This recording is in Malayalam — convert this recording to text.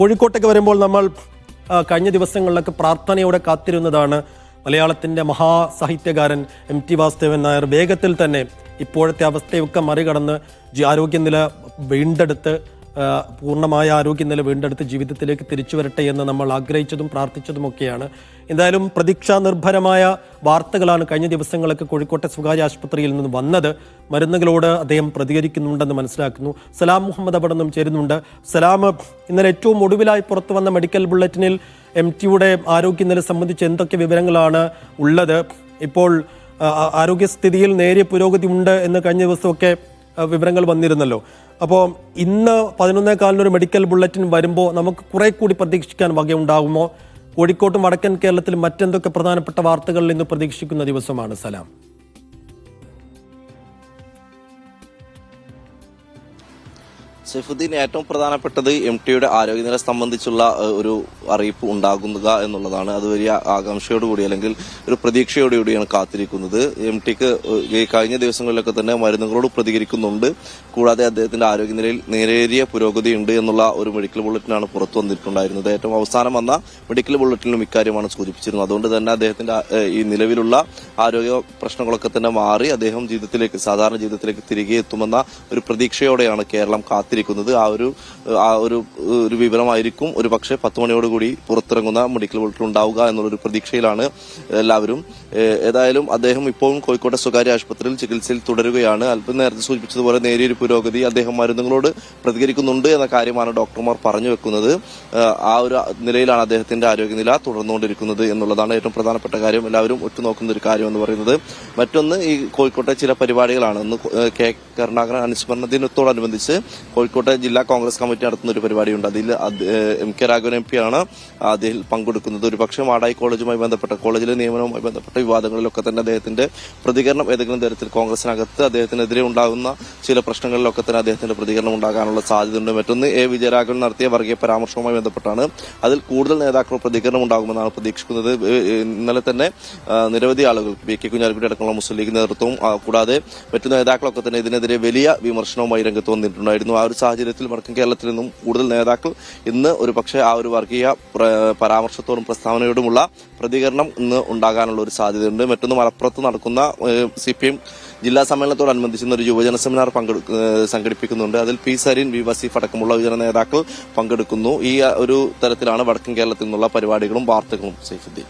കോഴിക്കോട്ടേക്ക് വരുമ്പോൾ നമ്മൾ കഴിഞ്ഞ ദിവസങ്ങളിലൊക്കെ പ്രാർത്ഥനയോടെ കാത്തിരുന്നതാണ് മലയാളത്തിൻ്റെ മഹാസാഹിത്യകാരൻ MT വാസുദേവൻ നായർ വേഗത്തിൽ തന്നെ ഇപ്പോഴത്തെ അവസ്ഥയൊക്കെ മറികടന്ന് ആരോഗ്യനില വീണ്ടെടുത്ത് പൂർണ്ണമായ ആരോഗ്യനില വീണ്ടെടുത്ത് ജീവിതത്തിലേക്ക് തിരിച്ചു വരട്ടെ എന്ന് നമ്മൾ ആഗ്രഹിച്ചതും പ്രാർത്ഥിച്ചതുമൊക്കെയാണ്. എന്തായാലും പ്രതീക്ഷാ നിർഭരമായ വാർത്തകളാണ് കഴിഞ്ഞ ദിവസങ്ങളൊക്കെ കോഴിക്കോട്ടെ സ്വകാര്യ ആശുപത്രിയിൽ നിന്ന് വന്നത്. മരുന്നുകളോട് അദ്ദേഹം പ്രതികരിക്കുന്നുണ്ടെന്ന് മനസ്സിലാക്കുന്നു. സലാം മുഹമ്മദ് അവിടെ നിന്നും ചേരുന്നുണ്ട്. സലാം, ഇന്നലെ ഏറ്റവും ഒടുവിലായി പുറത്തു വന്ന മെഡിക്കൽ ബുള്ളറ്റിനിൽ MTയുടെ ആരോഗ്യനില സംബന്ധിച്ച് എന്തൊക്കെ വിവരങ്ങളാണ് ഉള്ളത്? ഇപ്പോൾ ആരോഗ്യസ്ഥിതിയിൽ നേരിയ പുരോഗതി ഉണ്ട് എന്ന് കഴിഞ്ഞ ദിവസമൊക്കെ വിവരങ്ങൾ വന്നിരുന്നല്ലോ. അപ്പോൾ ഇന്ന് 11:15 ഒരു മെഡിക്കൽ ബുള്ളറ്റിൻ വരുമ്പോൾ നമുക്ക് കുറെ കൂടി പ്രതീക്ഷിക്കാൻ വകയുണ്ടാകുമോ? കോഴിക്കോട്ടും വടക്കൻ കേരളത്തിലും മറ്റെന്തൊക്കെ പ്രധാനപ്പെട്ട വാർത്തകളിൽ ഇന്ന് പ്രതീക്ഷിക്കുന്ന ദിവസമാണ് സലാം? സൈഫുദ്ദീൻ, ഏറ്റവും പ്രധാനപ്പെട്ടത് MTയുടെ ആരോഗ്യനില സംബന്ധിച്ചുള്ള ഒരു അറിയിപ്പ് ഉണ്ടാകുക എന്നുള്ളതാണ്. അത് വലിയ ആകാംക്ഷയോടുകൂടി അല്ലെങ്കിൽ ഒരു പ്രതീക്ഷയോടുകൂടിയാണ് കാത്തിരിക്കുന്നത്. MTക്ക് കഴിഞ്ഞ ദിവസങ്ങളിലൊക്കെ തന്നെ മരുന്നുകളോട് പ്രതികരിക്കുന്നുണ്ട്. കൂടാതെ അദ്ദേഹത്തിന്റെ ആരോഗ്യനിലയിൽ നേരിയ പുരോഗതിയുണ്ട് എന്നുള്ള ഒരു മെഡിക്കൽ ബുള്ളറ്റിനാണ് പുറത്തു വന്നിട്ടുണ്ടായിരുന്നത്. ഏറ്റവും അവസാനം വന്ന മെഡിക്കൽ ബുള്ളറ്റിനും ഇക്കാര്യമാണ് സൂചിപ്പിച്ചിരുന്നത്. അതുകൊണ്ട് തന്നെ അദ്ദേഹത്തിന്റെ ഈ നിലവിലുള്ള ആരോഗ്യ പ്രശ്നങ്ങളൊക്കെ തന്നെ മാറി അദ്ദേഹം സാധാരണ ജീവിതത്തിലേക്ക് തിരികെ എത്തുമെന്ന ഒരു പ്രതീക്ഷയോടെയാണ് കേരളം കാത്തിരിക്കുന്നത്. ആ ഒരു വിവരമായിരിക്കും ഒരു പക്ഷേ 10 മണിയോടുകൂടി പുറത്തിറങ്ങുന്ന മെഡിക്കൽ ബുള്ളറ്റിൻ ഉണ്ടാവുക എന്നുള്ളൊരു പ്രതീക്ഷയിലാണ് എല്ലാവരും. ഏതായാലും അദ്ദേഹം ഇപ്പോഴും കോഴിക്കോട്ടെ സ്വകാര്യ ആശുപത്രിയിൽ ചികിത്സയിൽ തുടരുകയാണ്. അല്പം നേരത്തെ സൂചിപ്പിച്ചതുപോലെ നേരിയൊരു പുരോഗതി, അദ്ദേഹം മരുന്നുകളോട് പ്രതികരിക്കുന്നുണ്ട് എന്ന കാര്യമാണ് ഡോക്ടർമാർ പറഞ്ഞു വെക്കുന്നത്. ആ ഒരു നിലയിലാണ് അദ്ദേഹത്തിന്റെ ആരോഗ്യനില തുടർന്നുകൊണ്ടിരിക്കുന്നത് എന്നുള്ളതാണ് ഏറ്റവും പ്രധാനപ്പെട്ട കാര്യം. എല്ലാവരും ഉറ്റുനോക്കുന്ന ഒരു കാര്യം എന്ന് പറയുന്നത്. മറ്റൊന്ന്, ഈ കോഴിക്കോട്ടെ ചില പരിപാടികളാണ്. ഒന്ന് K കരുണാകരൻ അനുസ്മരണ ദിനത്തോടനുബന്ധിച്ച് കോഴിക്കോട്ടെ ജില്ലാ കോൺഗ്രസ് കമ്മിറ്റി നടത്തുന്ന ഒരു പരിപാടിയുണ്ട്. അതിൽ MK രാഘവൻ MP ആണ് അതിൽ പങ്കെടുക്കുന്നത്. ഒരു പക്ഷേ മാടായി കോളേജുമായി ബന്ധപ്പെട്ട കോളേജിലെ നിയമനവുമായി ബന്ധപ്പെട്ട വിവാദങ്ങളിലൊക്കെ തന്നെ അദ്ദേഹത്തിന്റെ പ്രതികരണം ഏതെങ്കിലും തരത്തിൽ കോൺഗ്രസിനകത്ത് അദ്ദേഹത്തിനെതിരെ ഉണ്ടാകുന്ന ചില പ്രശ്നങ്ങളിലൊക്കെ തന്നെ അദ്ദേഹത്തിന്റെ പ്രതികരണം ഉണ്ടാകാനുള്ള സാധ്യതയുണ്ട്. മറ്റൊന്ന് വിജയരാഘവൻ നടത്തിയ വർഗീയ പരാമർശവുമായി ബന്ധപ്പെട്ടാണ്. അതിൽ കൂടുതൽ നേതാക്കൾ പ്രതികരണം ഉണ്ടാകുമെന്നാണ് പ്രതീക്ഷിക്കുന്നത്. ഇന്നലെ തന്നെ നിരവധി ആളുകൾ BK കുഞ്ഞാലിക്കുട്ടി അടക്കമുള്ള മുസ്ലിം ലീഗ് നേതൃത്വവും കൂടാതെ മറ്റു നേതാക്കളൊക്കെ തന്നെ ഇതിനെതിരെ വലിയ വിമർശനവുമായി രംഗത്ത് വന്നിട്ടുണ്ടായിരുന്നു. ആ ഒരു സാഹചര്യത്തിൽ വടക്കൻ കേരളത്തിൽ നിന്നും കൂടുതൽ നേതാക്കൾ ഇന്ന് ഒരു പക്ഷേ ആ ഒരു വർഗീയ പരാമർശത്തോടും പ്രസ്താവനയോടുമുള്ള പ്രതികരണം ഇന്ന് ഉണ്ടാകാനുള്ള ഒരു സാധ്യതയുണ്ട്. മറ്റൊന്ന്, മലപ്പുറത്ത് നടക്കുന്ന CPM ജില്ലാ സമ്മേളനത്തോടനുബന്ധിച്ച് ഒരു യുവജന സെമിനാർ സംഘടിപ്പിക്കുന്നുണ്ട്. അതിൽ P സരീൻ, V വസീഫ് അടക്കമുള്ള യുവജന നേതാക്കൾ പങ്കെടുക്കുന്നു. ഈ ഒരു തരത്തിലാണ് വടക്കൻ കേരളത്തിൽ നിന്നുള്ള പരിപാടികളും വാർത്തകളും. സൈഫുദ്ദീൻ.